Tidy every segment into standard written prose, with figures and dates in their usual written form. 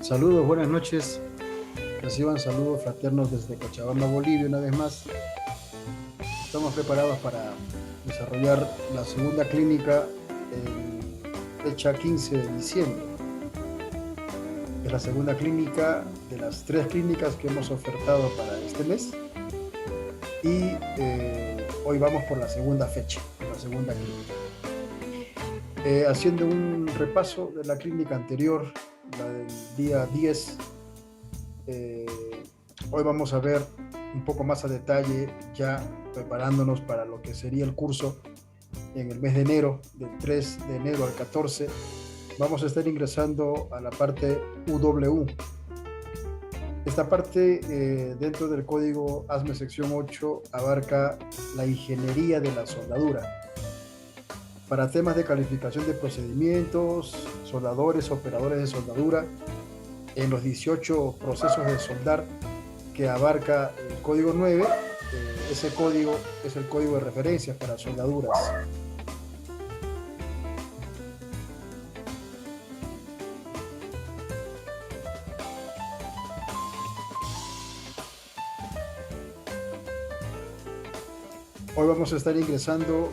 Saludos, buenas noches. Reciban saludos fraternos desde Cochabamba, Bolivia, una vez más. Estamos preparados para desarrollar la segunda clínica en fecha 15 de diciembre. Es la segunda clínica de las 3 clínicas que hemos ofertado para este mes. Y hoy vamos por la segunda fecha, la segunda clínica. Haciendo un repaso de la clínica anterior, la del día 10, hoy vamos a ver un poco más a detalle, ya preparándonos para lo que sería el curso en el mes de enero, del 3 de enero al 14. Vamos a estar ingresando a la parte UW. Esta parte, dentro del código ASME sección 8, abarca la ingeniería de la soldadura. Para temas de calificación de procedimientos, soldadores, operadores de soldadura, en los 18 procesos de soldar que abarca el código 9, ese código es el código de referencia para soldaduras. Hoy vamos a estar ingresando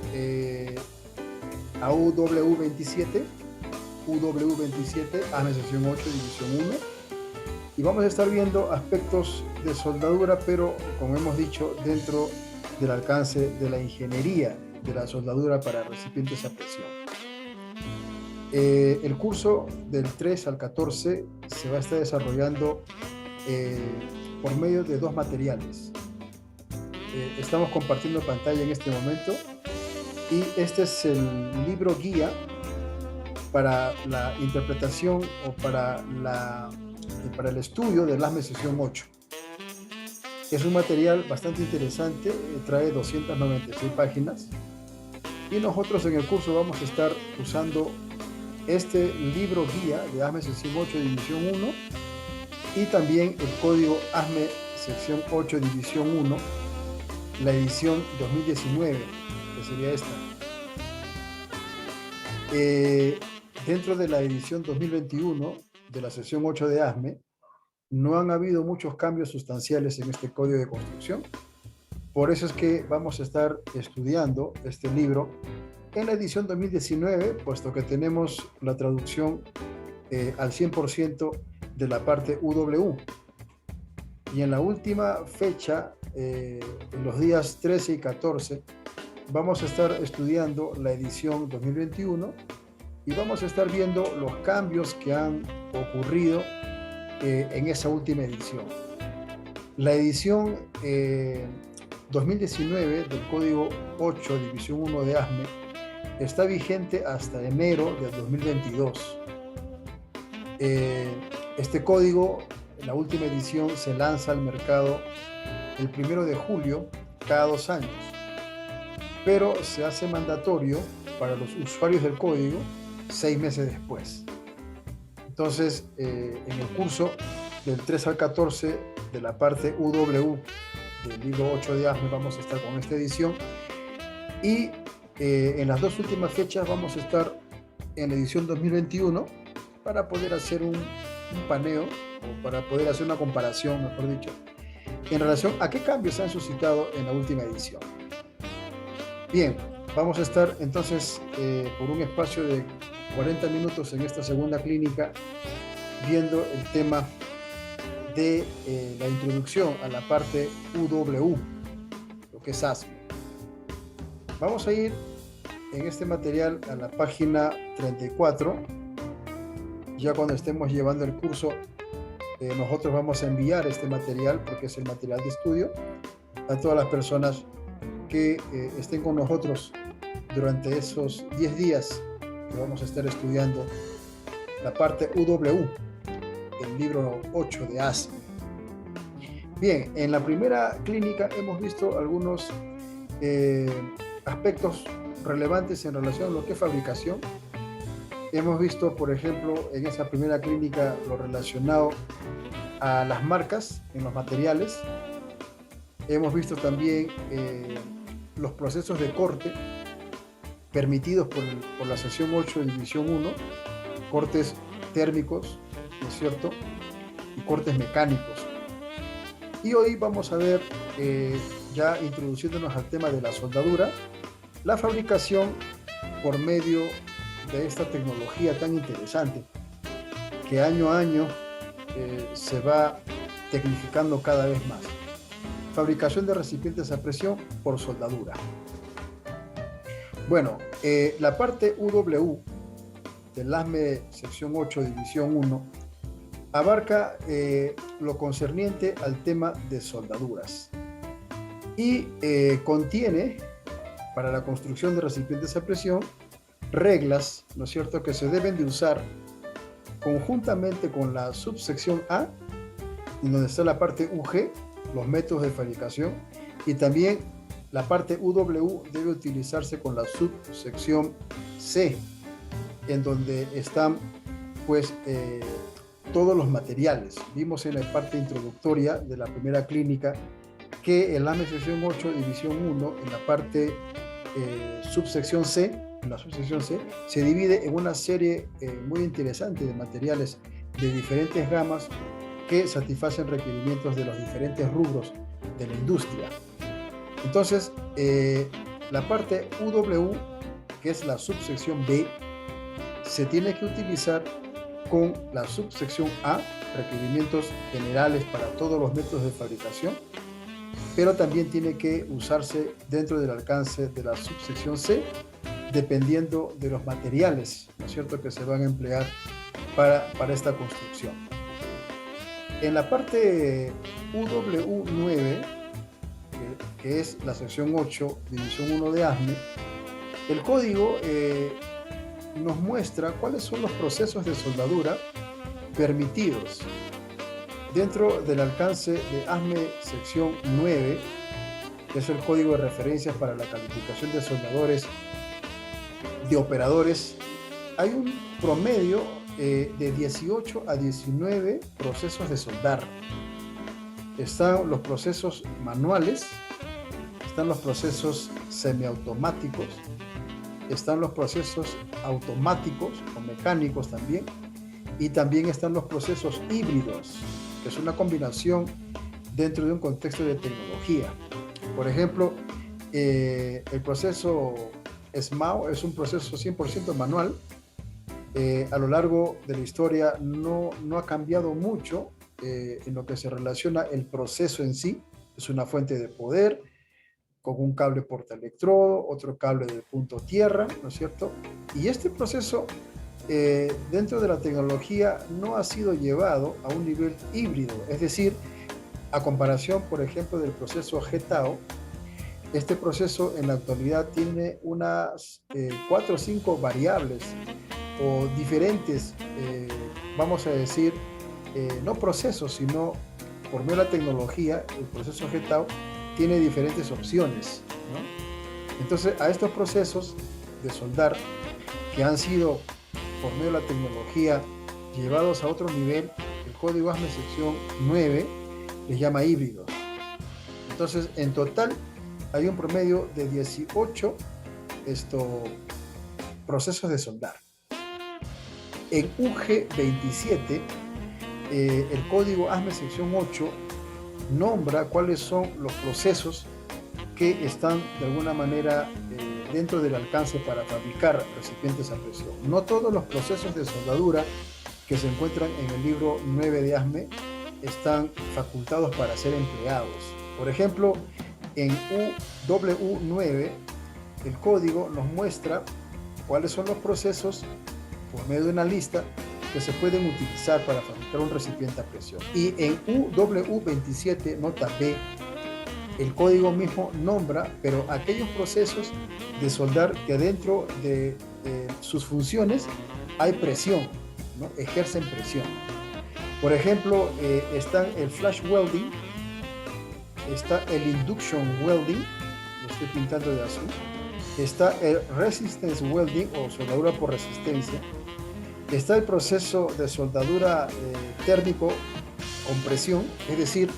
a UW27, ASME sección 8, división 1, y vamos a estar viendo aspectos de soldadura, pero como hemos dicho, dentro del alcance de la ingeniería de la soldadura para recipientes a presión. El curso del 3 al 14 se va a estar desarrollando por medio de 2 materiales. Estamos compartiendo pantalla en este momento y este es el libro guía para la interpretación o para el estudio del ASME sección 8. Es un material bastante interesante, trae 296 páginas y nosotros en el curso vamos a estar usando este libro guía de ASME sección 8 división 1 y también el código ASME sección 8 división 1, la edición 2019, que sería esta. Dentro de la edición 2021 de la sección 8 de ASME, no han habido muchos cambios sustanciales en este código de construcción. Por eso es que vamos a estar estudiando este libro en la edición 2019, puesto que tenemos la traducción al 100% de la parte UW. Y en la última fecha, en los días 13 y 14, vamos a estar estudiando la edición 2021 y vamos a estar viendo los cambios que han ocurrido en esa última edición. La edición 2019 del código 8 división 1 de ASME está vigente hasta enero del 2022. Este código, la última edición, se lanza al mercado el 1 de julio cada 2 años, pero se hace mandatorio para los usuarios del código 6 meses después. Entonces, en el curso del 3 al 14 de la parte UW del libro 8 de ASME vamos a estar con esta edición y en las 2 últimas fechas vamos a estar en la edición 2021 para poder hacer un paneo o para poder hacer una comparación, mejor dicho, en relación a qué cambios se han suscitado en la última edición. Bien, vamos a estar entonces por un espacio de 40 minutos en esta segunda clínica viendo el tema de la introducción a la parte UW, lo que es ASME. Vamos a ir en este material a la página 34. Ya cuando estemos llevando el curso, nosotros vamos a enviar este material, porque es el material de estudio, a todas las personas que estén con nosotros durante esos 10 días que vamos a estar estudiando la parte UW, el libro 8 de ASME. Bien, en la primera clínica hemos visto algunos aspectos relevantes en relación a lo que es fabricación. Hemos visto, por ejemplo, en esa primera clínica lo relacionado a las marcas en los materiales. Hemos visto también los procesos de corte permitidos por la sección 8 de división 1, cortes térmicos, ¿no es cierto? cortes mecánicos. Y hoy vamos a ver, ya introduciéndonos al tema de la soldadura, la fabricación por medio de esta tecnología tan interesante que año a año se va tecnificando cada vez más. Fabricación de recipientes a presión por soldadura. Bueno, la parte UW del ASME sección 8, división 1, abarca lo concerniente al tema de soldaduras y contiene, para la construcción de recipientes a presión, reglas, ¿no es cierto?, que se deben de usar conjuntamente con la subsección A, donde está la parte UG, los métodos de fabricación, y también la parte UW debe utilizarse con la subsección C, en donde están pues todos los materiales. Vimos en la parte introductoria de la primera clínica que el ASME sección 8, división 1, en la parte subsección C, en la subsección C, se divide en una serie muy interesante de materiales de diferentes gamas que satisfacen requerimientos de los diferentes rubros de la industria. Entonces, la parte UW, que es la subsección B, se tiene que utilizar con la subsección A, requerimientos generales para todos los métodos de fabricación, pero también tiene que usarse dentro del alcance de la subsección C, dependiendo de los materiales, ¿no es cierto?, que se van a emplear para esta construcción. En la parte UW9, que es la sección 8, división 1 de ASME, el código nos muestra cuáles son los procesos de soldadura permitidos dentro del alcance de ASME sección 9, que es el código de referencias para la calificación de soldadores de operadores. Hay un promedio de 18 a 19 procesos de soldar. Están los procesos manuales, están los procesos semiautomáticos, están los procesos automáticos o mecánicos también, y también están los procesos híbridos, que es una combinación dentro de un contexto de tecnología. Por ejemplo, el proceso SMAO es un proceso 100% manual. A lo largo de la historia no ha cambiado mucho en lo que se relaciona el proceso en sí. Es una fuente de poder con un cable portaelectrodo, otro cable de punto tierra, ¿no es cierto? Y este proceso dentro de la tecnología no ha sido llevado a un nivel híbrido, es decir, a comparación, por ejemplo, del proceso GTAO. Este proceso en la actualidad tiene unas 4 o 5 variables o diferentes, vamos a decir, no procesos, sino por medio de la tecnología. El proceso GTAO tiene diferentes opciones, ¿no? Entonces, a estos procesos de soldar que han sido, por medio de la tecnología, llevados a otro nivel, el código ASME sección 9 les llama híbridos. Entonces, en total, hay un promedio de 18 procesos de soldar. En UG27, el código ASME sección 8 nombra cuáles son los procesos que están de alguna manera dentro del alcance para fabricar recipientes a presión. No todos los procesos de soldadura que se encuentran en el libro 9 de ASME están facultados para ser empleados. Por ejemplo, en UW9, el código nos muestra cuáles son los procesos, por medio de una lista, que se pueden utilizar para fabricar un recipiente a presión. Y en UW27, nota B, el código mismo nombra, pero aquellos procesos de soldar que dentro de sus funciones hay presión, ¿no? Ejercen presión. Por ejemplo, está el flash welding, está el induction welding, lo estoy pintando de azul, está el resistance welding o soldadura por resistencia, está el proceso de soldadura térmico con presión, es decir,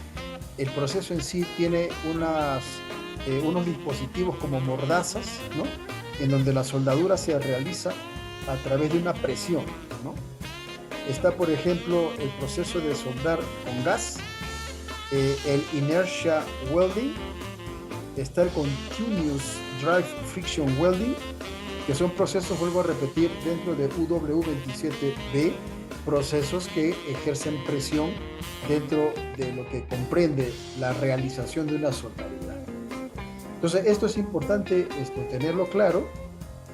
el proceso en sí tiene unos dispositivos como mordazas, ¿no?, en donde la soldadura se realiza a través de una presión, ¿no? Está, por ejemplo, el proceso de soldar con gas, el inertia welding, está el continuous drive friction welding, que son procesos, vuelvo a repetir, dentro de UW27B, procesos que ejercen presión dentro de lo que comprende la realización de una soldadura. Entonces, esto es importante tenerlo claro,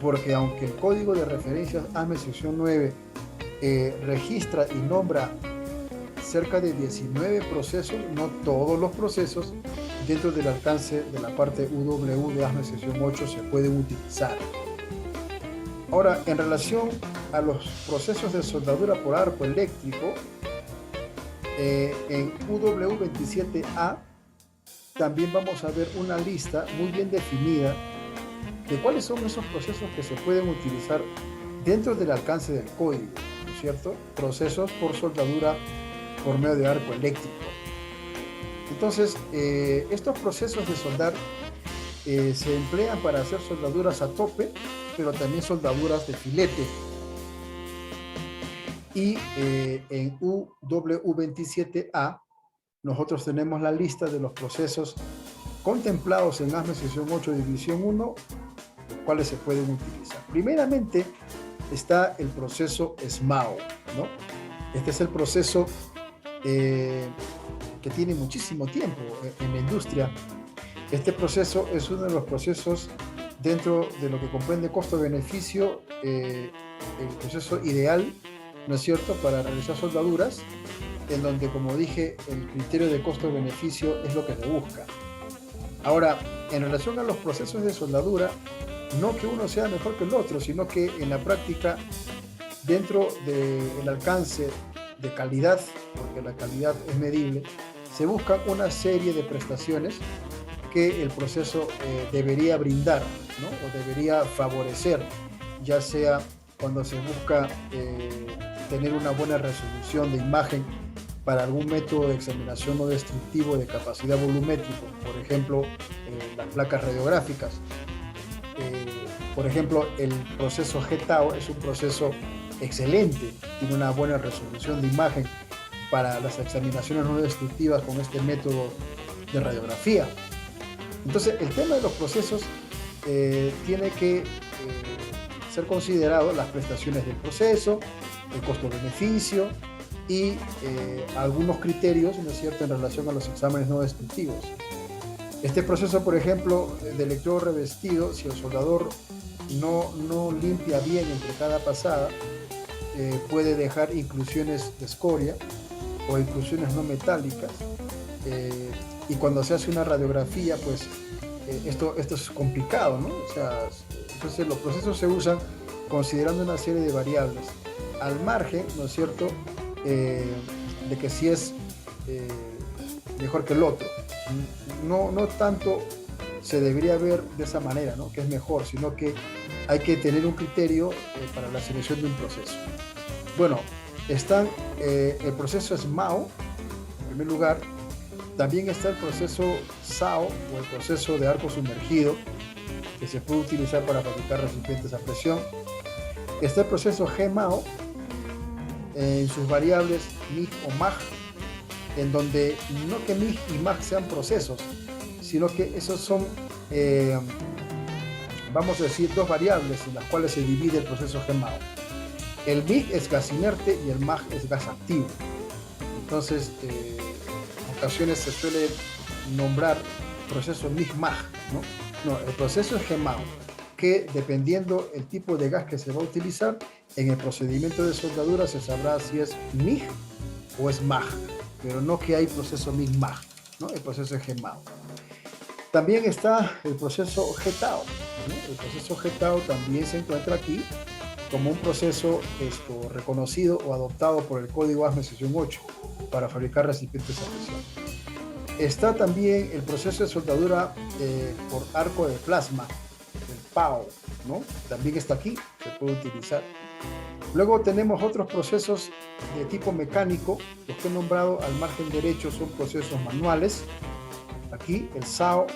porque aunque el código de referencias ASME sección 9 registra y nombra cerca de 19 procesos, no todos los procesos dentro del alcance de la parte UW de ASME sección 8 se pueden utilizar. Ahora, en relación a los procesos de soldadura por arco eléctrico, en UW27A también vamos a ver una lista muy bien definida de cuáles son esos procesos que se pueden utilizar dentro del alcance del código, ¿no es cierto? Procesos por soldadura por medio de arco eléctrico. Entonces, estos procesos de soldar se emplean para hacer soldaduras a tope, pero también soldaduras de filete. Y en UW27A nosotros tenemos la lista de los procesos contemplados en ASME sección 8 división 1, los cuales se pueden utilizar. Primeramente está el proceso SMAO, ¿no? Este es el proceso que tiene muchísimo tiempo en la industria. Este proceso es uno de los procesos dentro de lo que comprende costo-beneficio, el proceso ideal, ¿no es cierto?, para realizar soldaduras, en donde, como dije, el criterio de costo-beneficio es lo que se busca. Ahora, en relación a los procesos de soldadura, no que uno sea mejor que el otro, sino que en la práctica, dentro del alcance de calidad, porque la calidad es medible, se buscan una serie de prestaciones que el proceso debería brindar, ¿no? O debería favorecer, ya sea cuando se busca tener una buena resolución de imagen para algún método de examinación no destructivo de capacidad volumétrica, por ejemplo, las placas radiográficas. Por ejemplo, el proceso GTAO es un proceso excelente, tiene una buena resolución de imagen para las examinaciones no destructivas con este método de radiografía. Entonces, el tema de los procesos tiene que ser considerado las prestaciones del proceso, el costo-beneficio y algunos criterios, ¿no es cierto?, en relación a los exámenes no destructivos. Este proceso, por ejemplo, de electrodo revestido, si el soldador no limpia bien entre cada pasada, puede dejar inclusiones de escoria o inclusiones no metálicas, y cuando se hace una radiografía, pues esto es complicado, ¿no? O sea, entonces los procesos se usan considerando una serie de variables, al margen, ¿no es cierto?, de que si es mejor que el otro. No tanto se debería ver de esa manera, ¿no?, que es mejor, sino que hay que tener un criterio para la selección de un proceso. Bueno, están el proceso SMAO, en primer lugar. También está el proceso SAO, o el proceso de arco sumergido, que se puede utilizar para fabricar recipientes a presión. Está el proceso GMAO, en sus variables MIG o MAG, en donde no que MIG y MAG sean procesos, sino que esos son, vamos a decir, dos variables en las cuales se divide el proceso GMAO. El MIG es gas inerte y el MAG es gas activo. Entonces, en ocasiones se suele nombrar proceso MIG-MAG, ¿no? No, el proceso es GMAO, que dependiendo el tipo de gas que se va a utilizar, en el procedimiento de soldadura se sabrá si es MIG o es MAG, pero no que hay proceso MIG-MAG, ¿no? El proceso es GMAO. También está el proceso GTAO, ¿no? El proceso GTAO también se encuentra aquí como un proceso reconocido o adoptado por el código ASME sección 8 para fabricar recipientes a presión. Está también el proceso de soldadura por arco de plasma, el PAO, ¿no? También está aquí, se puede utilizar. Luego tenemos otros procesos de tipo mecánico. Los que he nombrado al margen derecho son procesos manuales. Aquí el SAO,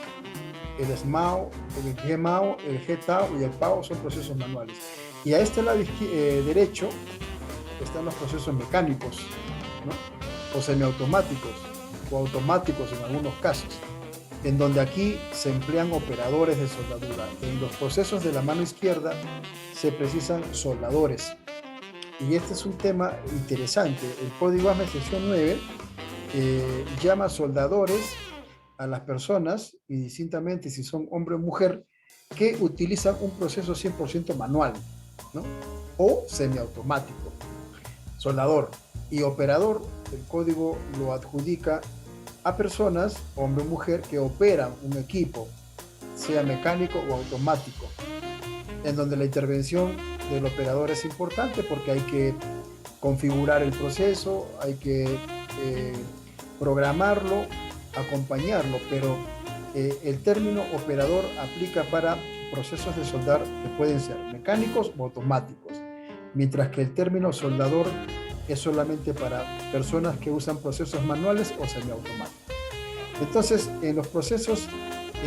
el SMAO, el GMAO, el GTAO y el PAO son procesos manuales. Y a este lado derecho están los procesos mecánicos, ¿no? O semiautomáticos, o automáticos en algunos casos, en donde aquí se emplean operadores de soldadura. En los procesos de la mano izquierda se precisan soldadores. Y este es un tema interesante. El código ASME sección 9 llama soldadores a las personas, indistintamente si son hombre o mujer, que utilizan un proceso 100% manual, ¿no? O semiautomático. Soldador y operador, el código lo adjudica a personas, hombre o mujer, que operan un equipo, sea mecánico o automático, en donde la intervención del operador es importante porque hay que configurar el proceso, hay que programarlo, acompañarlo, pero el término operador aplica para procesos de soldar que pueden ser mecánicos o automáticos, mientras que el término soldador es solamente para personas que usan procesos manuales o semiautomáticos. Entonces, en los procesos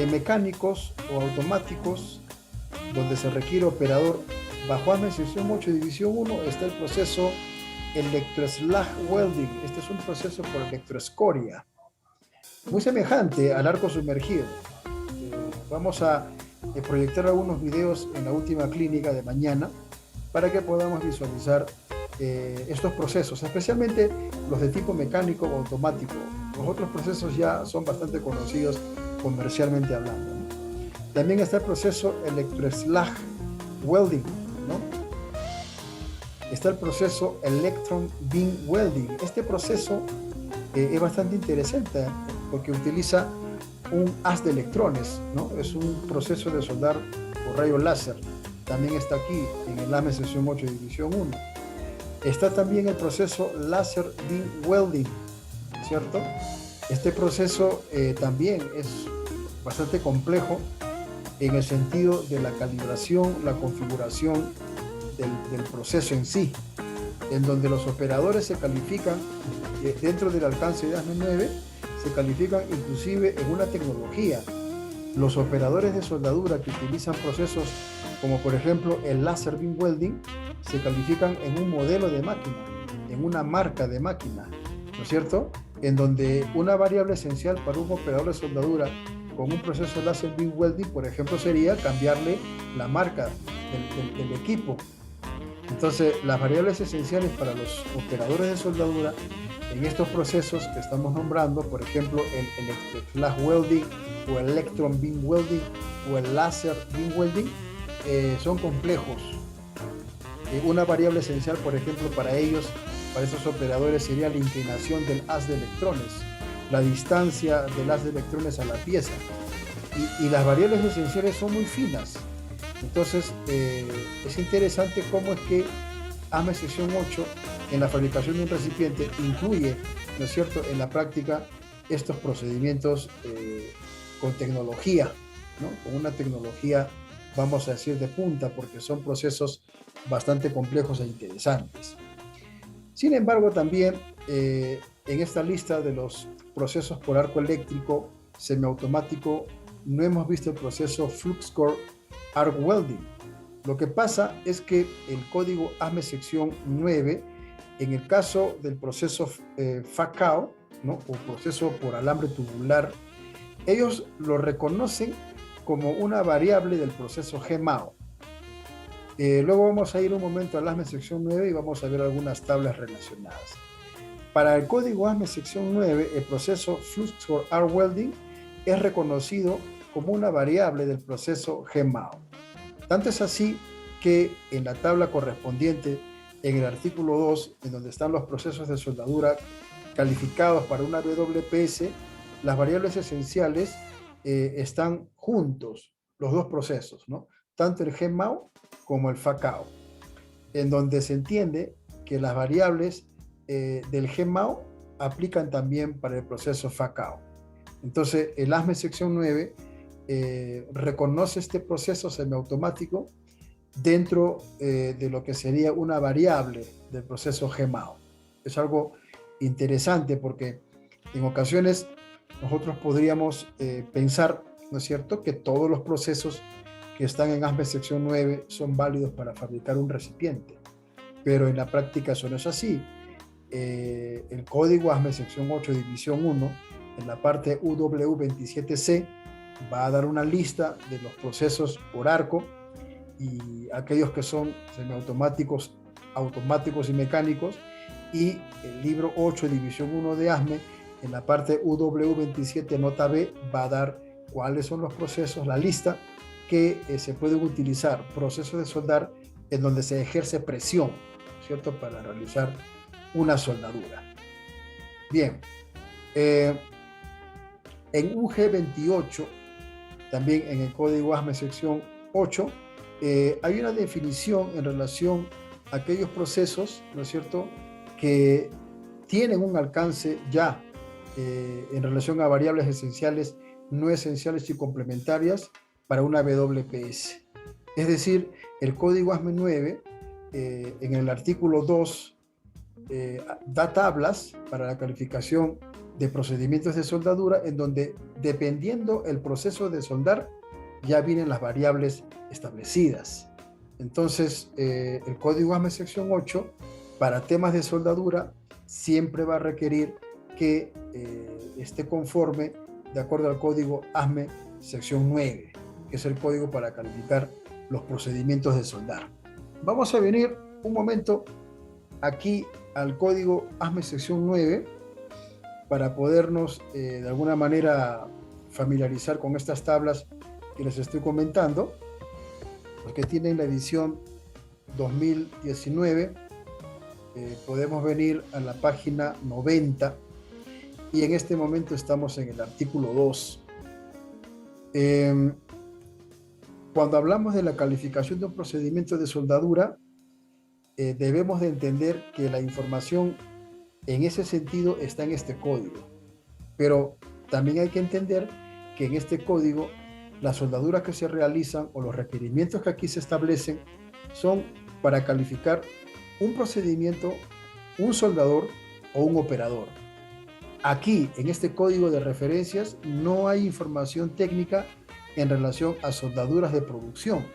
mecánicos o automáticos, donde se requiere operador, bajo ASME sección 8 división 1 está el proceso electroslag welding. Este es un proceso por electroescoria, muy semejante al arco sumergido. Vamos a proyectar algunos videos en la última clínica de mañana para que podamos visualizar estos procesos, especialmente los de tipo mecánico o automático. Los otros procesos ya son bastante conocidos comercialmente hablando, ¿no? También está el proceso electroslag welding, ¿no? Está el proceso electron beam welding. Este proceso es bastante interesante porque utiliza un haz de electrones, ¿no? Es un proceso de soldar por rayo láser. También está aquí en el ASME sección 8 división 1. Está también el proceso laser beam welding, ¿cierto? Este proceso también es bastante complejo en el sentido de la calibración, la configuración del proceso en sí, en donde los operadores se califican dentro del alcance de ASME 9, se califican inclusive en una tecnología. Los operadores de soldadura que utilizan procesos como por ejemplo el laser beam welding se califican en un modelo de máquina, en una marca de máquina, ¿no es cierto? En donde una variable esencial para un operador de soldadura con un proceso láser beam welding, por ejemplo, sería cambiarle la marca del equipo. Entonces, las variables esenciales para los operadores de soldadura en estos procesos que estamos nombrando, por ejemplo, el electroslag welding o el electron beam welding o el laser beam welding, son complejos. Una variable esencial, por ejemplo, para ellos, para esos operadores, sería la inclinación del haz de electrones, la distancia del haz de electrones a la pieza. Y las variables esenciales son muy finas. Entonces, es interesante cómo es que ASME sección 8, en la fabricación de un recipiente, incluye, ¿no es cierto?, en la práctica estos procedimientos con tecnología, ¿no? Con una tecnología, vamos a decir, de punta, porque son procesos bastante complejos e interesantes. Sin embargo, también en esta lista de los procesos por arco eléctrico semiautomático, no hemos visto el proceso flux core arc welding. Lo que pasa es que el código ASME sección 9, en el caso del proceso FACAO, ¿no?, o proceso por alambre tubular, ellos lo reconocen como una variable del proceso GMAO. Luego vamos a ir un momento al ASME sección 9 y vamos a ver algunas tablas relacionadas. Para el código ASME sección 9, el proceso flux core arc welding es reconocido como una variable del proceso GMAO. Tanto es así que en la tabla correspondiente, en el artículo 2, en donde están los procesos de soldadura calificados para una WPS, las variables esenciales están juntos, los dos procesos, ¿no? Tanto el GMAO como el FACAO, en donde se entiende que las variables del GMAO aplican también para el proceso FACAO. Entonces, el ASME sección 9 reconoce este proceso semiautomático dentro de lo que sería una variable del proceso GMAO. Es algo interesante porque en ocasiones nosotros podríamos pensar, ¿no es cierto?, que todos los procesos que están en ASME sección 9 son válidos para fabricar un recipiente. pero en la práctica eso no es así. El código ASME sección 8 división 1 en la parte UW27C va a dar una lista de los procesos por arco y aquellos que son semiautomáticos, automáticos y mecánicos, y el libro 8 división 1 de ASME en la parte UW27 nota B va a dar cuáles son los procesos, la lista que se pueden utilizar, procesos de soldar en donde se ejerce presión, ¿cierto? Para realizar una soldadura. Bien, en UG28, también en el código ASME sección 8, hay una definición en relación a aquellos procesos, ¿no es cierto?, que tienen un alcance ya en relación a variables esenciales, no esenciales y complementarias para una WPS. Es decir, el código ASME 9, en el artículo 2, da tablas para la calificación de procedimientos de soldadura en donde, dependiendo el proceso de soldar, ya vienen las variables establecidas. Entonces, el código ASME sección 8, para temas de soldadura, siempre va a requerir que esté conforme de acuerdo al código ASME sección 9, que es el código para calificar los procedimientos de soldar. Vamos a venir un momento aquí al código ASME sección 9 para podernos de alguna manera familiarizar con estas tablas que les estoy comentando, porque tienen la edición 2019. Podemos venir a la página 90 y en este momento estamos en el artículo 2. Cuando hablamos de la calificación de un procedimiento de soldadura, debemos de entender que la información en ese sentido está en este código, pero también hay que entender que en este código las soldaduras que se realizan o los requerimientos que aquí se establecen son para calificar un procedimiento, un soldador o un operador. Aquí, en este código de referencias, no hay información técnica en relación a soldaduras de producción.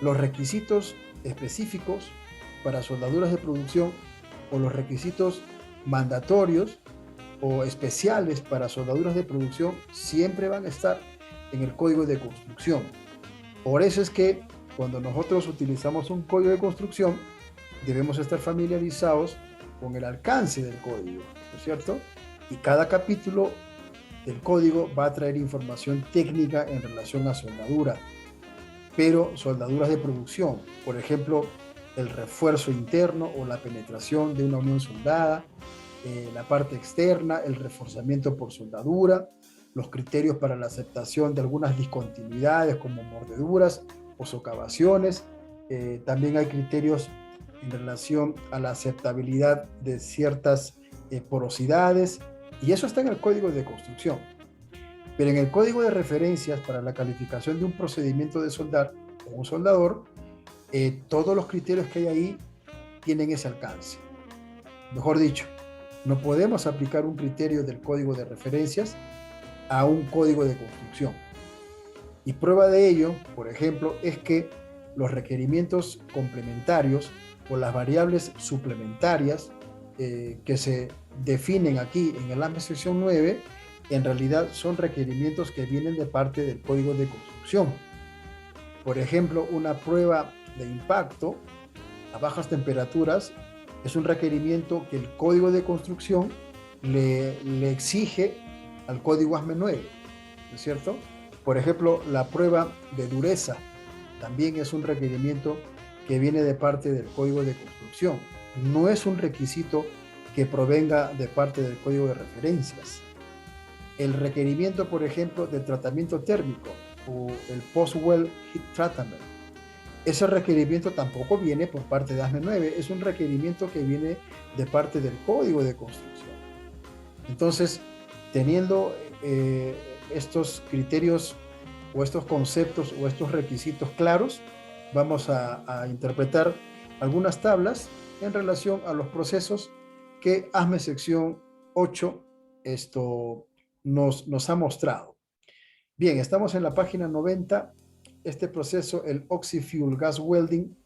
Los requisitos específicos para soldaduras de producción o los requisitos mandatorios o especiales para soldaduras de producción siempre van a estar en el código de construcción. Por eso es que cuando nosotros utilizamos un código de construcción, debemos estar familiarizados con el alcance del código, ¿no es cierto? Y cada capítulo del código va a traer información técnica en relación a soldadura, pero soldaduras de producción, por ejemplo, el refuerzo interno o la penetración de una unión soldada, la parte externa, el reforzamiento por soldadura, los criterios para la aceptación de algunas discontinuidades como mordeduras o socavaciones. También hay criterios en relación a la aceptabilidad de ciertas porosidades, y eso está en el código de construcción. Pero en el código de referencias para la calificación de un procedimiento de soldar o un soldador, todos los criterios que hay ahí tienen ese alcance. Mejor dicho, no podemos aplicar un criterio del código de referencias a un código de construcción. Y prueba de ello, por ejemplo, es que los requerimientos complementarios o las variables suplementarias que se definen aquí en el ASME sección 9, en realidad son requerimientos que vienen de parte del código de construcción. Por ejemplo, una prueba de impacto a bajas temperaturas es un requerimiento que el código de construcción le exige al código ASME 9, ¿no es cierto? Por ejemplo, la prueba de dureza también es un requerimiento que viene de parte del código de construcción. No es un requisito que provenga de parte del código de referencias. El requerimiento, por ejemplo, del tratamiento térmico o el post-well heat treatment, ese requerimiento tampoco viene por parte de ASME 9, es un requerimiento que viene de parte del código de construcción. Entonces, teniendo estos criterios o estos conceptos o estos requisitos claros, vamos a interpretar algunas tablas en relación a los procesos que ASME sección 8 nos ha mostrado. Bien, estamos en la página 90. Este proceso, el Oxy-Fuel Gas Welding,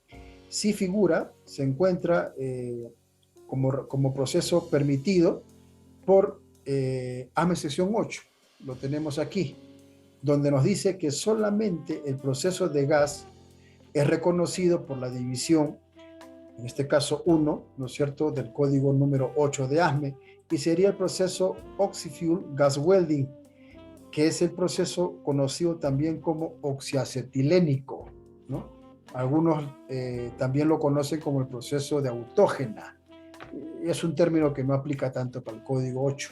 sí figura, se encuentra como proceso permitido por AME sección 8. Lo tenemos aquí, donde nos dice que solamente el proceso de gas es reconocido por la división, en este caso 1, ¿no es cierto?, del código número 8 de ASME, y sería el proceso Oxy-Fuel Gas Welding, que es el proceso conocido también como oxiacetilénico, ¿no? Algunos también lo conocen como el proceso de autógena. Es un término que no aplica tanto para el código 8,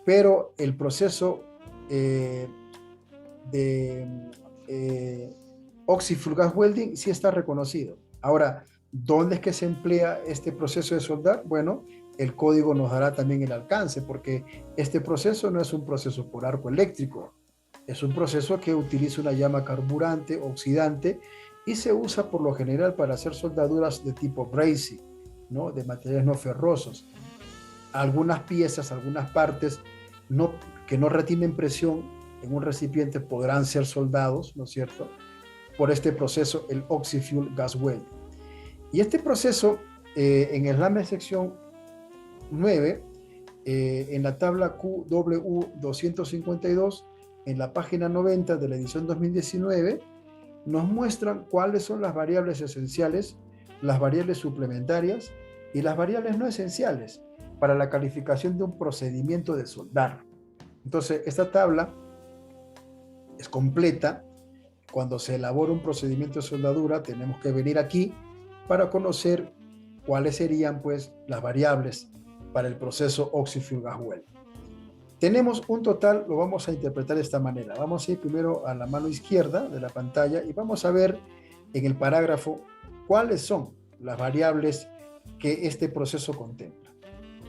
pero el proceso de Oxy-Fuel Gas Welding sí está reconocido. Ahora, ¿dónde es que se emplea este proceso de soldar? Bueno, el código nos dará también el alcance, porque este proceso no es un proceso por arco eléctrico, es un proceso que utiliza una llama carburante, oxidante, y se usa por lo general para hacer soldaduras de tipo brazing, ¿no?, de materiales no ferrosos. Algunas piezas, algunas partes que no retienen presión en un recipiente podrán ser soldados, ¿no es cierto?, por este proceso, el Oxy-Fuel Gas Welding. Y este proceso, en el ASME sección 9, en la tabla QW252, en la página 90 de la edición 2019, nos muestran cuáles son las variables esenciales, las variables suplementarias y las variables no esenciales para la calificación de un procedimiento de soldar. Entonces, esta tabla es completa. Cuando se elabora un procedimiento de soldadura, tenemos que venir aquí para conocer cuáles serían, pues, las variables para el proceso Oxy-Fuel Gas Welding. Tenemos un total, lo vamos a interpretar de esta manera. Vamos a ir primero a la mano izquierda de la pantalla y vamos a ver en el parágrafo cuáles son las variables que este proceso contempla.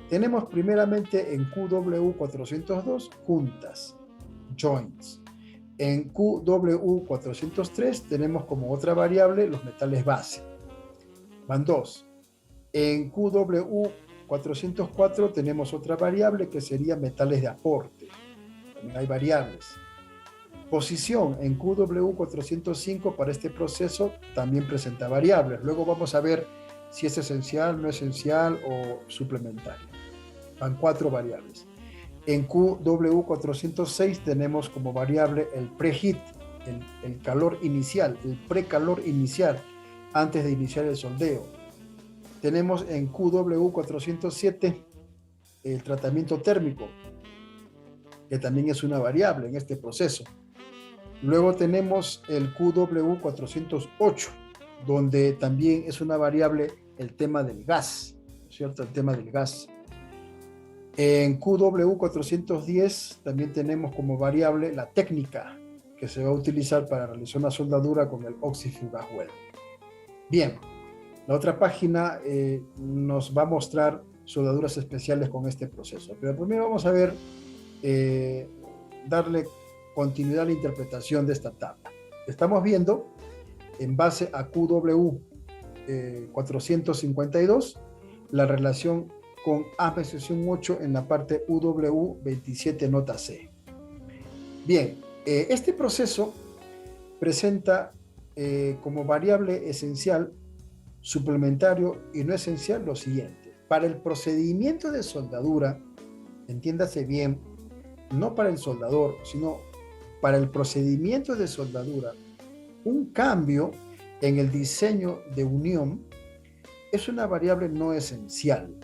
Tenemos primeramente en QW402 juntas, joints. En QW403 tenemos como otra variable los metales base. Van dos. En QW404 tenemos otra variable que sería metales de aporte. También hay variables. Posición en QW405 para este proceso también presenta variables. Luego vamos a ver si es esencial, no esencial o suplementario. Van 4 variables. En QW406 tenemos como variable el preheat, el calor inicial, el precalor inicial antes de iniciar el soldeo. Tenemos en QW407 el tratamiento térmico, que también es una variable en este proceso. Luego tenemos el QW408, donde también es una variable el tema del gas, ¿cierto? El tema del gas. En QW410 también tenemos como variable la técnica que se va a utilizar para realizar una soldadura con el Oxy-Fuel Gas Welding. Bien, la otra página nos va a mostrar soldaduras especiales con este proceso. Pero primero vamos a ver, darle continuidad a la interpretación de esta tabla. Estamos viendo, en base a QW452, la relación con ASME sección 8 en la parte UW27 nota C. Bien, este proceso presenta como variable esencial, suplementario y no esencial lo siguiente. Para el procedimiento de soldadura, entiéndase bien, no para el soldador, sino para el procedimiento de soldadura, un cambio en el diseño de unión es una variable no esencial.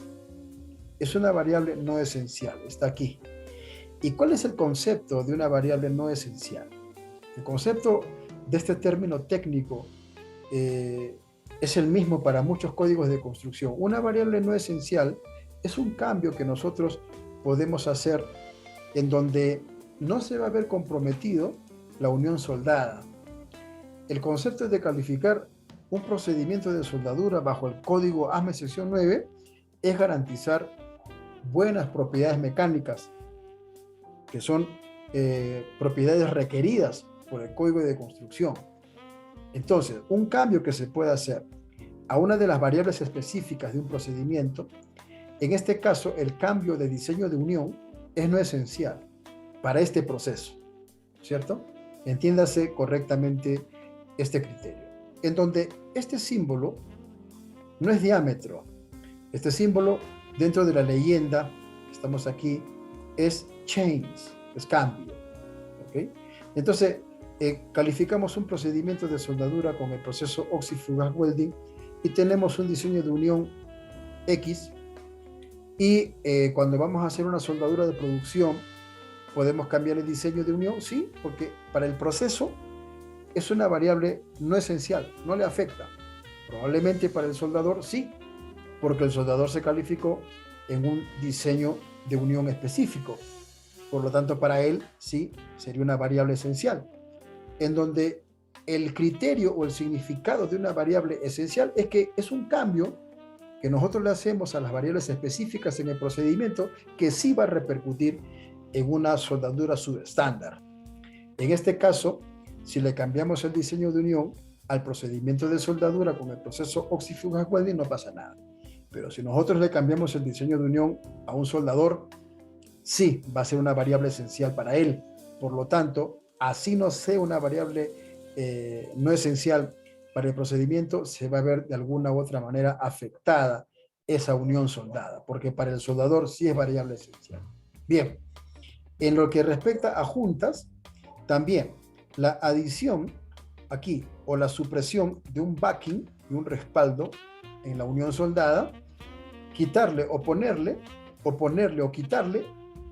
Es una variable no esencial, está aquí. ¿Y cuál es el concepto de una variable no esencial? El concepto de este término técnico es el mismo para muchos códigos de construcción. Una variable no esencial es un cambio que nosotros podemos hacer en donde no se va a ver comprometido la unión soldada. El concepto de calificar un procedimiento de soldadura bajo el código ASME sección 9 es garantizar buenas propiedades mecánicas, que son propiedades requeridas por el código de construcción. Entonces, un cambio que se puede hacer a una de las variables específicas de un procedimiento, en este caso el cambio de diseño de unión, es no esencial para este proceso, ¿cierto? Entiéndase correctamente este criterio, en donde este símbolo no es diámetro. Este símbolo, dentro de la leyenda, estamos aquí, es change, es cambio. ¿Okay? Entonces, calificamos un procedimiento de soldadura con el proceso oxifugaz welding y tenemos un diseño de unión X, y cuando vamos a hacer una soldadura de producción, ¿podemos cambiar el diseño de unión? Sí, porque para el proceso es una variable no esencial, no le afecta. Probablemente para el soldador sí, porque el soldador se calificó en un diseño de unión específico. Por lo tanto, para él sí sería una variable esencial, en donde el criterio o el significado de una variable esencial es que es un cambio que nosotros le hacemos a las variables específicas en el procedimiento que sí va a repercutir en una soldadura subestándar. En este caso, si le cambiamos el diseño de unión al procedimiento de soldadura con el proceso oxifugaz welding, no pasa nada. Pero si nosotros le cambiamos el diseño de unión a un soldador, sí va a ser una variable esencial para él. Por lo tanto, así no sea una variable no esencial para el procedimiento, se va a ver de alguna u otra manera afectada esa unión soldada, porque para el soldador sí es variable esencial. Bien, en lo que respecta a juntas, también la adición aquí o la supresión de un backing y un respaldo en la unión soldada, quitarle o ponerle o quitarle,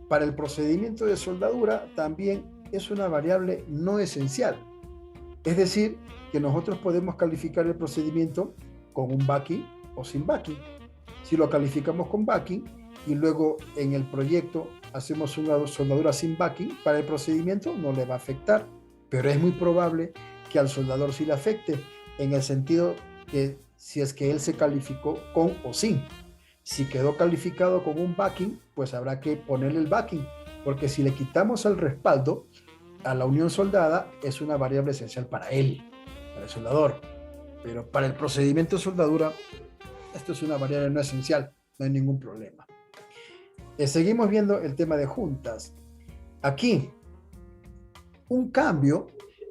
para el procedimiento de soldadura también es una variable no esencial. Es decir, que nosotros podemos calificar el procedimiento con un backing o sin backing. Si lo calificamos con backing y luego en el proyecto hacemos una soldadura sin backing, para el procedimiento no le va a afectar, pero es muy probable que al soldador sí le afecte, en el sentido que si es que él se calificó con o sin. Si quedó calificado con un backing, pues habrá que ponerle el backing, porque si le quitamos el respaldo a la unión soldada, es una variable esencial para él, para el soldador. Pero para el procedimiento de soldadura, esto es una variable no esencial, no hay ningún problema. Seguimos viendo el tema de juntas. Aquí, un cambio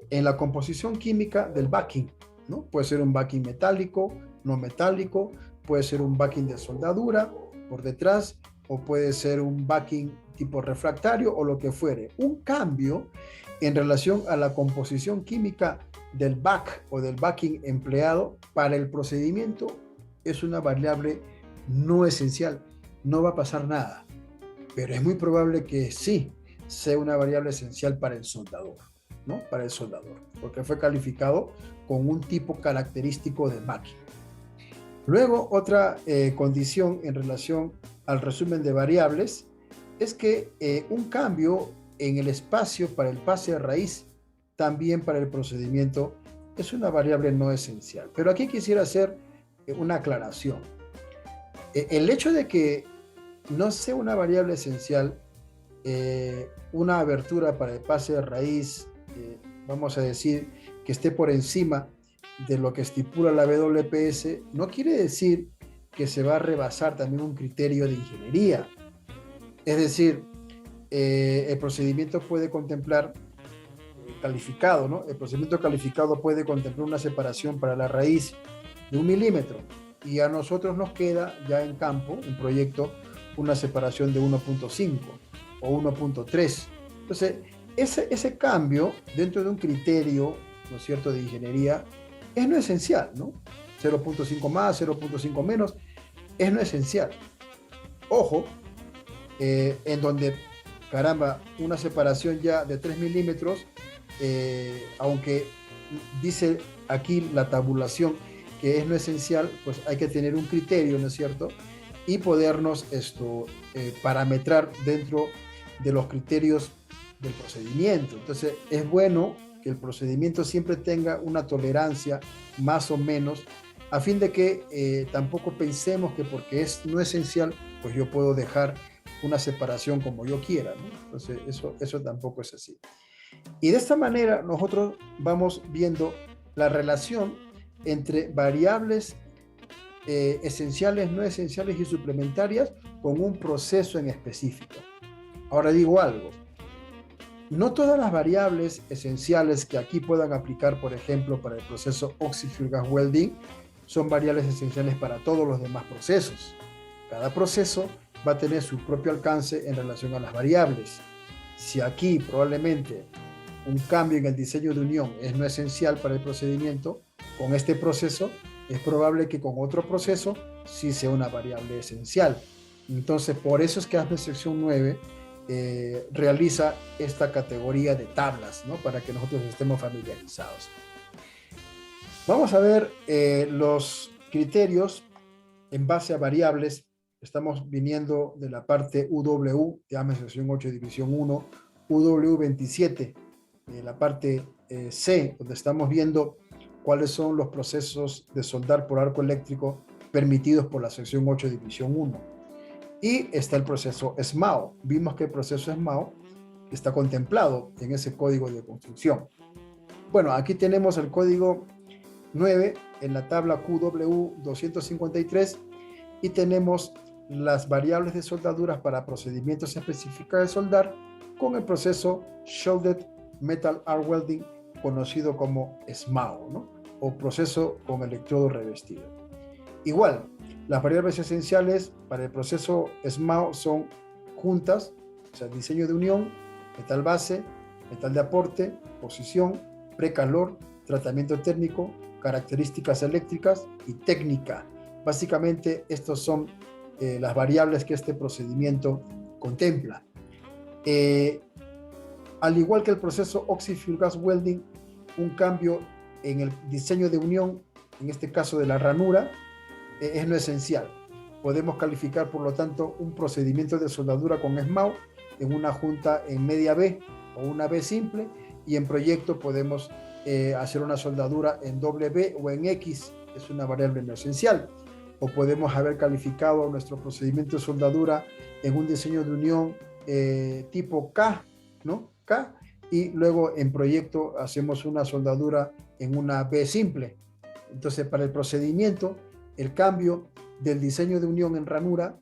en la composición química del backing, ¿no? Puede ser un backing metálico, no metálico, puede ser un backing de soldadura por detrás, o puede ser un backing tipo refractario o lo que fuere. Un cambio en relación a la composición química del back o del backing empleado para el procedimiento es una variable no esencial. No va a pasar nada, pero es muy probable que sí sea una variable esencial para el soldador, ¿no? Para el soldador, porque fue calificado con un tipo característico de backing. Luego, otra condición en relación al resumen de variables es que un cambio en el espacio para el pase de raíz, también para el procedimiento, es una variable no esencial. Pero aquí quisiera hacer una aclaración. El hecho de que no sea una variable esencial, una abertura para el pase de raíz, vamos a decir, que esté por encima de lo que estipula la WPS, no quiere decir que se va a rebasar también un criterio de ingeniería. Es decir, el procedimiento puede contemplar calificado, ¿no? El procedimiento calificado puede contemplar una separación para la raíz de 1 milímetro, y a nosotros nos queda ya en campo, en proyecto, una separación de 1.5 o 1.3. Entonces, ese cambio dentro de un criterio, ¿no es cierto?, de ingeniería, es no esencial, ¿no? 0.5 más, 0.5 menos, es no esencial. Ojo, en donde, caramba, una separación ya de 3 milímetros, aunque dice aquí la tabulación que es no esencial, pues hay que tener un criterio, ¿no es cierto?, y podernos parametrar dentro de los criterios del procedimiento. Entonces, es bueno que el procedimiento siempre tenga una tolerancia más o menos, a fin de que tampoco pensemos que porque es no esencial, pues yo puedo dejar una separación como yo quiera, ¿no? Entonces, eso tampoco es así. Y de esta manera nosotros vamos viendo la relación entre variables esenciales, no esenciales y suplementarias con un proceso en específico. Ahora digo algo. No todas las variables esenciales que aquí puedan aplicar, por ejemplo, para el proceso oxifugaz welding, son variables esenciales para todos los demás procesos. Cada proceso va a tener su propio alcance en relación a las variables. Si aquí probablemente un cambio en el diseño de unión es no esencial para el procedimiento, con este proceso es probable que con otro proceso sí sea una variable esencial. Entonces, por eso es que ASME sección 9 realiza esta categoría de tablas, ¿no? Para que nosotros estemos familiarizados. Vamos a ver los criterios en base a variables. Estamos viniendo de la parte UW, de ASME sección 8, división 1, UW27, de la parte C, donde estamos viendo cuáles son los procesos de soldar por arco eléctrico permitidos por la sección 8, división 1. Y está el proceso SMAO. Vimos que el proceso SMAO está contemplado en ese código de construcción. Bueno, aquí tenemos el código 9 en la tabla QW253 y tenemos las variables de soldaduras para procedimientos específicos de soldar con el proceso Shielded Metal Arc Welding, conocido como SMAO, ¿no? O proceso con electrodo revestido. Igual, las variables esenciales para el proceso SMAO son juntas, o sea, diseño de unión, metal base, metal de aporte, posición, precalor, tratamiento térmico, características eléctricas y técnica. Básicamente, estos son las variables que este procedimiento contempla. Al igual que el proceso Oxy-Fuel Gas Welding, un cambio en el diseño de unión, en este caso de la ranura, es no esencial. Podemos calificar, por lo tanto, un procedimiento de soldadura con SMAO en una junta en media B o una B simple, y en proyecto podemos hacer una soldadura en doble B o en X, es una variable no esencial. O podemos haber calificado nuestro procedimiento de soldadura en un diseño de unión tipo K, ¿no? K, y luego en proyecto hacemos una soldadura en una B simple. Entonces, para el procedimiento, el cambio del diseño de unión en ranura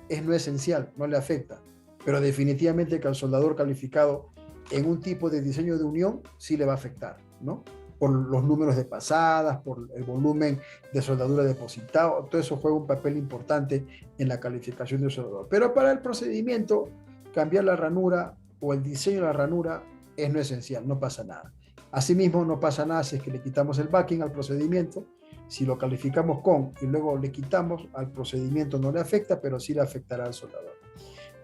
es no esencial, no le afecta, pero definitivamente que al soldador calificado en un tipo de diseño de unión sí le va a afectar, ¿no? Por los números de pasadas, por el volumen de soldadura depositado, todo eso juega un papel importante en la calificación del soldador. Pero para el procedimiento, cambiar la ranura o el diseño de la ranura es no esencial, no pasa nada. Asimismo, no pasa nada si es que le quitamos el backing al procedimiento. Si lo calificamos con y luego le quitamos, al procedimiento no le afecta, pero sí le afectará al soldador.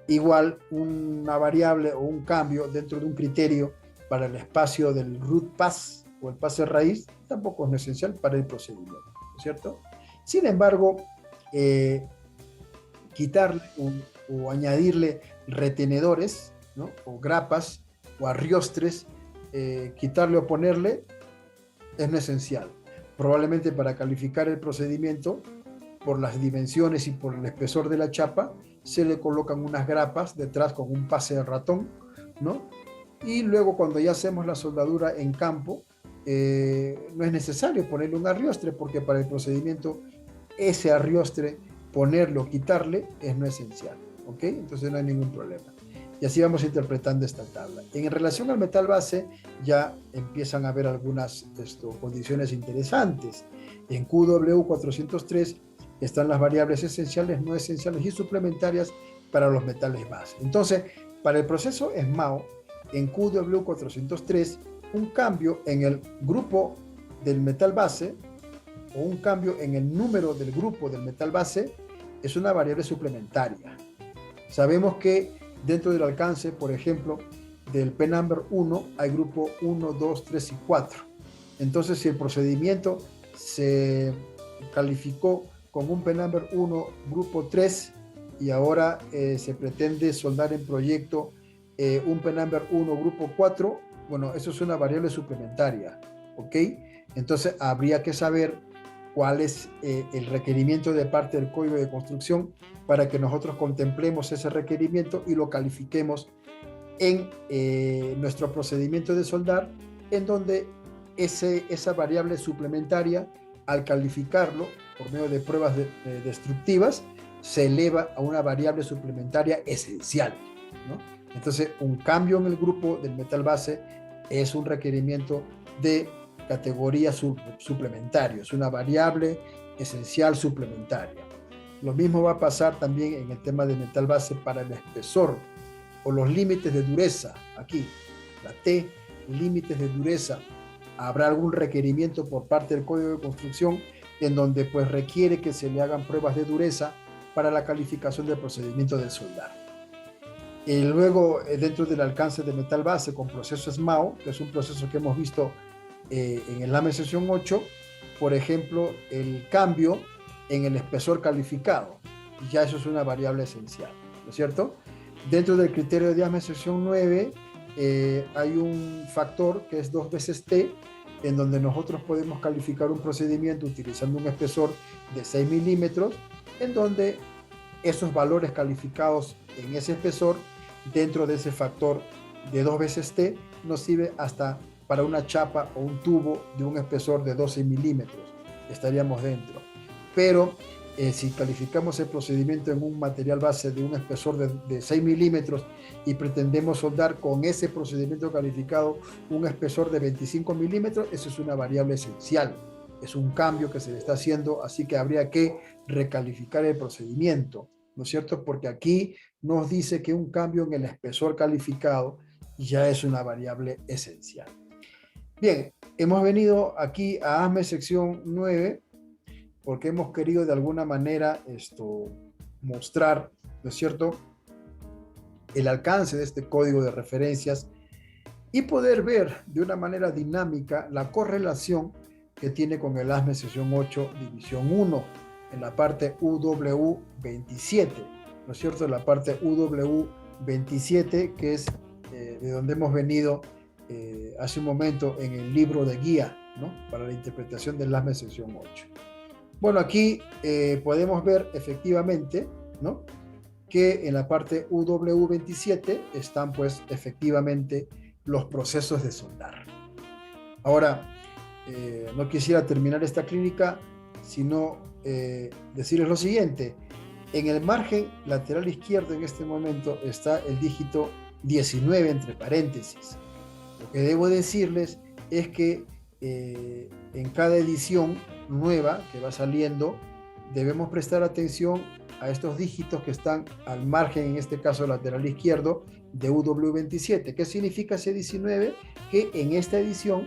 Igual, una variable o un cambio dentro de un criterio para el espacio del root pass o el pase raíz tampoco es esencial para el procedimiento, ¿no es cierto? Sin embargo, quitarle o añadirle retenedores, ¿no? O grapas o arriostres, quitarle o ponerle es no esencial. Probablemente para calificar el procedimiento, por las dimensiones y por el espesor de la chapa, se le colocan unas grapas detrás con un pase de ratón, ¿no? Y luego cuando ya hacemos la soldadura en campo, no es necesario ponerle un arriostre, porque para el procedimiento ese arriostre, ponerlo o quitarle, es no esencial, ¿ok? Entonces no hay ningún problema. Y así vamos interpretando esta tabla. En relación al metal base, ya empiezan a haber algunas condiciones interesantes. En QW403 están las variables esenciales, no esenciales y suplementarias para los metales base. Entonces, para el proceso SMAO, en QW403, un cambio en el grupo del metal base o un cambio en el número del grupo del metal base es una variable suplementaria. Sabemos que dentro del alcance, por ejemplo, del P-Number 1 hay grupo 1, 2, 3 y 4. Entonces, si el procedimiento se calificó con un P-Number 1 grupo 3 y ahora se pretende soldar en proyecto un P-Number 1 grupo 4, bueno, eso es una variable suplementaria, ¿ok? Entonces, habría que saber cuál es el requerimiento de parte del código de construcción para que nosotros contemplemos ese requerimiento y lo califiquemos en nuestro procedimiento de soldar, en donde esa variable suplementaria, al calificarlo por medio de pruebas destructivas, se eleva a una variable suplementaria esencial, ¿no? Entonces, un cambio en el grupo del metal base es un requerimiento de categoría suplementario, es una variable esencial suplementaria. Lo mismo va a pasar también en el tema de metal base para el espesor o los límites de dureza. Aquí, la T, límites de dureza. Habrá algún requerimiento por parte del Código de Construcción en donde pues requiere que se le hagan pruebas de dureza para la calificación del procedimiento de soldar. Luego, dentro del alcance de metal base con proceso SMAO, que es un proceso que hemos visto en el AME sección 8, por ejemplo, el cambio en el espesor calificado. Y ya eso es una variable esencial, ¿no es cierto? Dentro del criterio de AME sección 9 hay un factor que es 2 veces T, en donde nosotros podemos calificar un procedimiento utilizando un espesor de 6 milímetros, en donde esos valores calificados en ese espesor, dentro de ese factor de 2 veces T, nos sirve hasta para una chapa o un tubo de un espesor de 12 milímetros. Estaríamos dentro. Pero si calificamos el procedimiento en un material base de un espesor de 6 milímetros y pretendemos soldar con ese procedimiento calificado un espesor de 25 milímetros, eso es una variable esencial. Es un cambio que se le está haciendo, así que habría que recalificar el procedimiento, ¿no es cierto? Porque aquí nos dice que un cambio en el espesor calificado ya es una variable esencial. Bien, hemos venido aquí a ASME sección 9 porque hemos querido de alguna manera mostrar, ¿no es cierto?, el alcance de este código de referencias y poder ver de una manera dinámica la correlación que tiene con el ASME sección 8 división 1 en la parte UW27, ¿no es cierto?, la parte UW27 que es de donde hemos venido hace un momento en el libro de guía, ¿no?, para la interpretación del ASME sección 8. Bueno, aquí podemos ver efectivamente, ¿no?, que en la parte UW27 están pues efectivamente los procesos de soldar. Ahora, no quisiera terminar esta clínica sino decirles lo siguiente. En el margen lateral izquierdo en este momento está el dígito 19 entre paréntesis. Lo que debo decirles es que en cada edición nueva que va saliendo debemos prestar atención a estos dígitos que están al margen, en este caso lateral izquierdo, de UW27. ¿Qué significa ese 19? Que en esta edición,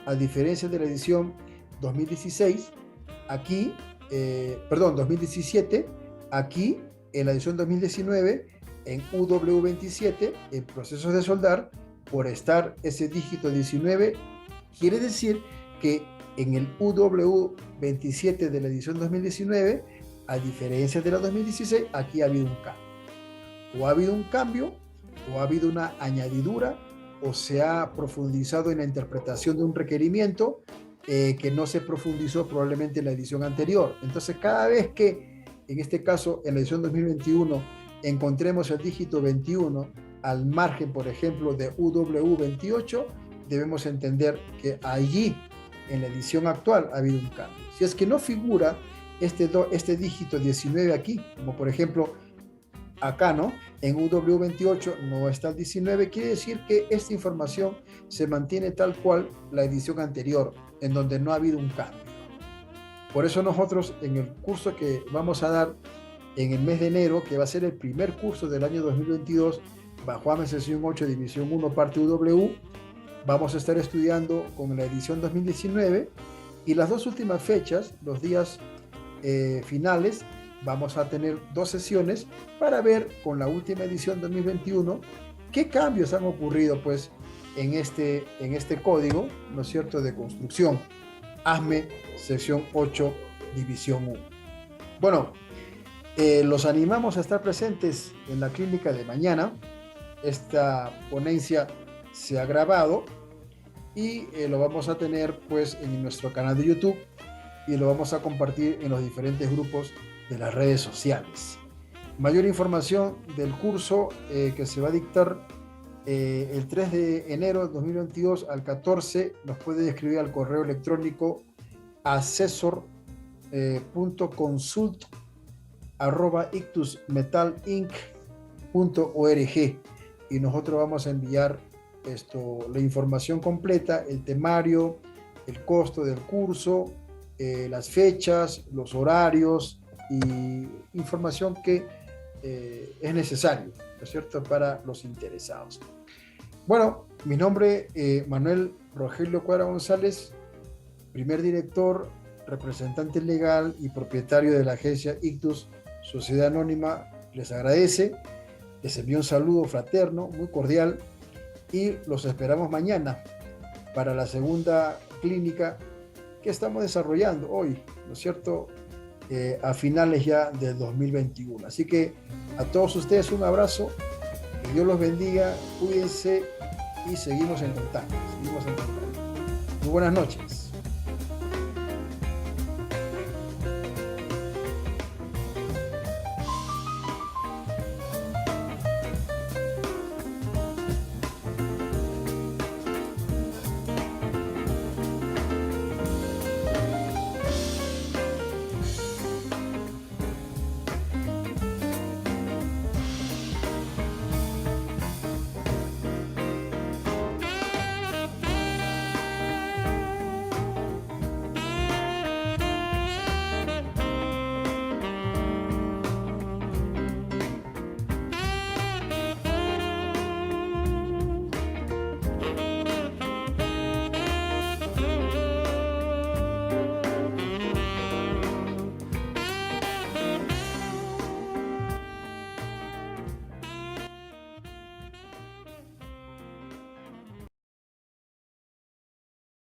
a diferencia de la edición 2016, aquí, 2017, aquí en la edición 2019, en UW27, en procesos de soldar, por estar ese dígito 19, quiere decir que en el UW27 de la edición 2019, a diferencia de la 2016, aquí ha habido un cambio. O ha habido un cambio, o ha habido una añadidura, o se ha profundizado en la interpretación de un requerimiento que no se profundizó probablemente en la edición anterior. Entonces, cada vez que, en este caso, en la edición 2021, encontremos el dígito 21 al margen, por ejemplo, de UW28, debemos entender que allí, en la edición actual, ha habido un cambio. Si es que no figura este dígito 19 aquí, como por ejemplo acá, ¿no?, en UW28 no está el 19, quiere decir que esta información se mantiene tal cual la edición anterior, en donde no ha habido un cambio. Por eso nosotros, en el curso que vamos a dar en el mes de enero, que va a ser el primer curso del año 2022, bajo AME sección 8, división 1, parte UW, vamos a estar estudiando con la edición 2019 y las dos últimas fechas, los días finales, vamos a tener 2 sesiones para ver con la última edición 2021 qué cambios han ocurrido pues en este código, ¿no es cierto?, de construcción, ASME sección 8, división 1. Bueno, los animamos a estar presentes en la clínica de mañana. Esta ponencia se ha grabado y lo vamos a tener pues en nuestro canal de YouTube y lo vamos a compartir en los diferentes grupos de las redes sociales. Mayor información del curso que se va a dictar el 3 de enero de 2022 al 14, nos puede escribir al correo electrónico asesor.consult@ictusmetalinc.org y nosotros vamos a enviar la información completa, el temario, el costo del curso, las fechas, los horarios y información que es necesario, ¿no es cierto?, para los interesados. Bueno, mi nombre es Manuel Rogelio Cuadra González, primer director, representante legal y propietario de la agencia Ictus Sociedad Anónima. Les agradece, les envío un saludo fraterno, muy cordial, y los esperamos mañana para la segunda clínica que estamos desarrollando hoy, ¿no es cierto?, a finales ya del 2021. Así que a todos ustedes un abrazo, que Dios los bendiga, cuídense y seguimos en contacto. Muy buenas noches.